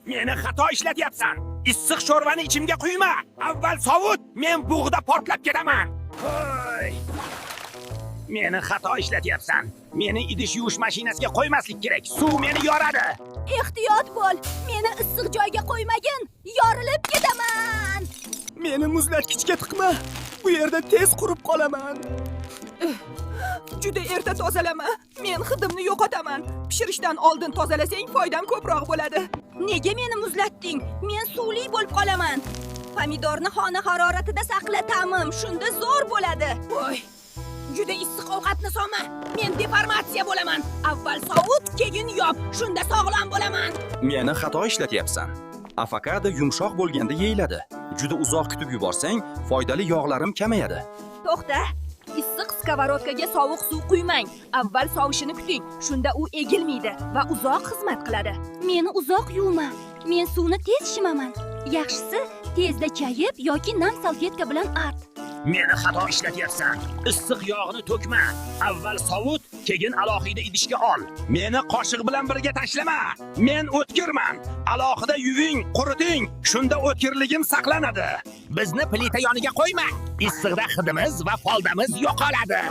Meni xato ishlatyapsan. Issiq sho'rvani ichimga quyma. Avval sovut, men bug'da portlab ketaman. Hoy. Meni xato ishlatyapsan. Meni idish yuvish mashinasiga qo'ymaslik kerak. Suv meni yoradi. Ehtiyot bo'l. Meni issiq joyga qo'ymagin. Yorilib ketaman. Meni muzlatkichga tiqma. Bu yerda tez qurib qolaman. Juda erta tozalama. Men hidimni yo'qotaman. Pishirishdan oldin tozalasang foydam ko'proq bo'ladi. Nega meni muzlatding? Men suvli bo'lib qolaman. Pomidorni xona haroratida saqla ta'mim, shunda zo'r bo'ladi. Voy. Juda issiq ovqatni solma. Men deformatsiya bo'laman. Avval sovut, keyin yop. Shunda sog'lom bo'laman. Meni xato ishlatyapsan. Avokado yumshoq bo'lganda yeyiladi. Juda uzoq kutib yuborsang, foydali yog'larim kamayadi. To'xta. Issiq skavorodkaga sovuq suv quymang. Avval sovishini kuting. Shunda u egilmaydi va uzoq xizmat qiladi. Meni uzoq yuvma. Men suvni tez shimaman. Yaxshisi tezda chayib yoki nam salfetka bilan art. Meni xato ishlatyapsan. Issiq yog'ni to'kma. Avval sovut, keyin alohida idishga ol. Meni qoshiq bilan birga tashlama. Men o'tkirman. Alohida yuving, quriting. Shunda o'tkirligim saqlanadi. Bizni plita yoniga qo'yma. Issiqda hidimiz va foldamiz yo'qoladi.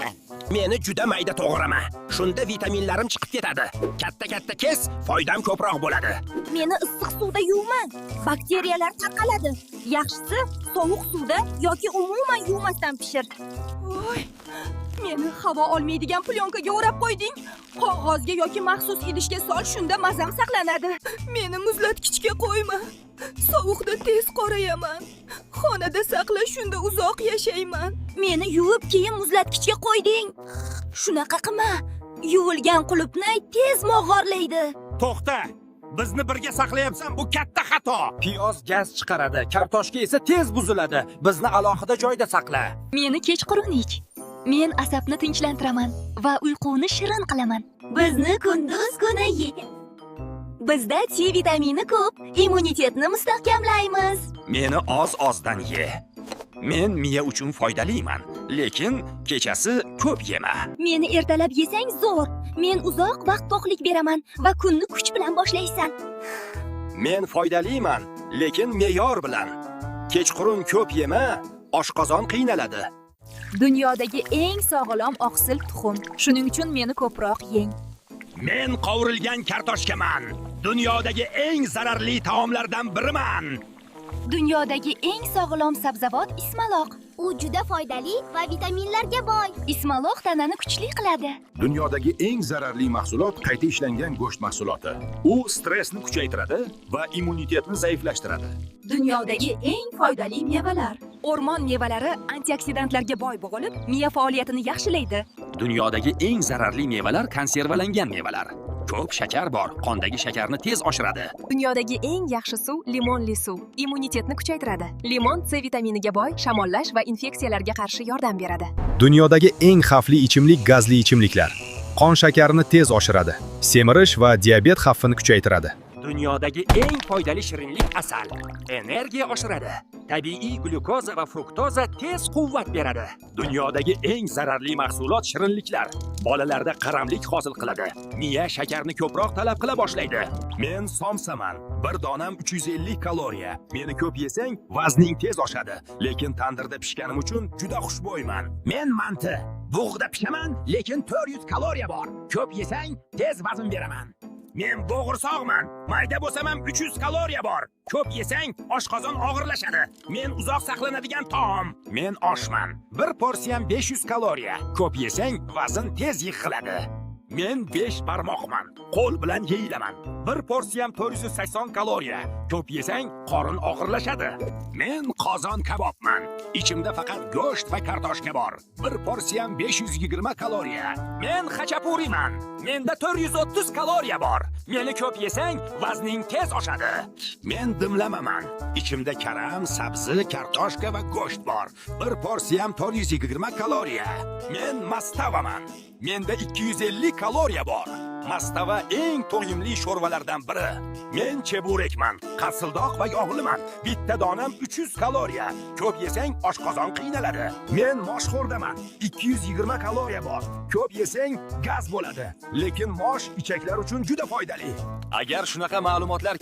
Meni juda mayda to'g'rama. Shunda vitaminlarim chiqib ketadi. Katta-katta kes, foydam ko'proq bo'ladi. Meni issiq suvda yuvmang. Bakteriyalar tarqaladi. Yaxshisi sovuq suvda yoki umuman yuvmasdan pishir. Voy. Meni havo olmaydigan plyonkaga o'rab qo'yding. Qog'ozga yoki maxsus idishga sol, shunda mazam saqlanadi. Meni muzlatkichga qo'yma. Sovuqda tez qorayaman. Xonada saqla, shunda uzoq yashayman. Meni yuvib keyin muzlatkichga qo'yding. Shunaqa qilma. Yuvilgan qulupnay tez mog'orlaydi. To'xta. Bizni birga saqlayapsan, bu katta xato. Piyoz gaz chiqaradi, kartoshka esa tez buziladi. Bizni alohida joyda saqla. Meni kechqurun ich. Men asabni tinchlantiraman va uyquni shirin qilaman. Bizni kunduz kuni ye. Bizda C vitamini ko'p, immunitetni mustahkamlaymiz. Meni oz-ozdan ye. Men miya uchun foydaliman, lekin kechasi ko'p yema. Meni ertalab yesang zo'r. Men uzoq vaqt to'qlik beraman va kunni kuch bilan boshlaysan. Men foydaliman, lekin me'yor bilan. Kechqurun ko'p yema, oshqozon qiynaladi. Dunyodagi eng sog'lom oqsil tuxum. Shuning uchun meni ko'proq yeng. Men qovurilgan kartoshkaman. Dunyodagi eng zararli taomlardan biriman. Dunyodagi eng sog'lom sabzavot ismaloq. U juda foydali va vitaminlarga boy. Ismaloq tanani kuchli qiladi. Dunyodagi eng zararli mahsulot qayta ishlangan go'sht mahsuloti. U stressni kuchaytiradi va immunitetni zaiflashtiradi. Dunyodagi eng foydali mevalar. O'rmon mevalari antioksidantlarga boy bo'lib, miya faoliyatini yaxshilaydi. Dunyodagi eng zararli mevalar konservalangan mevalar. Ko'p shakar bor, qondagi shakarni tez oshiradi. Dunyodagi eng yaxshi suv limonli suv. Immunitetni kuchaytiradi. Limon C vitaminiga boy, shamollash va infeksiyalarga qarshi yordam beradi. Dunyodagi eng xavfli ichimlik gazli ichimliklar. Qon shakarini tez oshiradi, semirish va diabet xavfini kuchaytiradi. Dunyodagi eng foydali shirinlik asal. Energiya oshiradi. Tabiiy glyukoza va fruktoza tez quvvat beradi. Dunyodagi eng zararli mahsulot shirinliklar. Bolalarda qaramlik hosil qiladi. Miya shakarni ko'proq talab qila boshlaydi. Men somsaman. Bir donam 350 kaloriya. Meni ko'p yesang, vazning tez oshadi, lekin tandirda pishganim uchun juda xushbo'yman. Men manti. Bug'da pishaman, lekin 400 kaloriya bor. Ko'p yesang, tez vazn beraman. Men bo'g'irsoqman. Mayda bo'lsam ham 300 kaloriya bor. Ko'p yesang, oshqozon og'irlashadi. Men uzoq saqlanadigan taom. Men oshman. Bir porsiyam 500 kaloriya. Ko'p yesang, vazn tez yig'iladi. Men 5 barmoqman. Qo'l bilan yeyilaman. Bir porsiyam 480 kaloriya. Ko'p yesang, qorin og'irlashadi. Men qozon kabobman. Ichimda faqat go'sht va kartoshka bor. Bir porsiyam 520 kaloriya. Men xachapuriman. Menda 430 kaloriya bor. Meni ko'p yesang, vazning tez oshadi. Men dimlamaman. Ichimda karam, sabzi, kartoshka va go'sht bor. Bir porsiyam 420 kaloriya. Men mastavaman. Menda 250 kaloriya bor. Mastava eng to'yimli sho'rvalardan biri. Men cheburekman, qarsildoq va yog'liman. Bitta donam 300 kaloriya. Ko'p yesang oshqozon qiynaladi. Men moshxo'rdaman. 220 kaloriya bor. Ko'p yesang gaz bo'ladi. Lekin mosh ichaklar uchun juda foydali. Agar shunaqa ma'lumotlar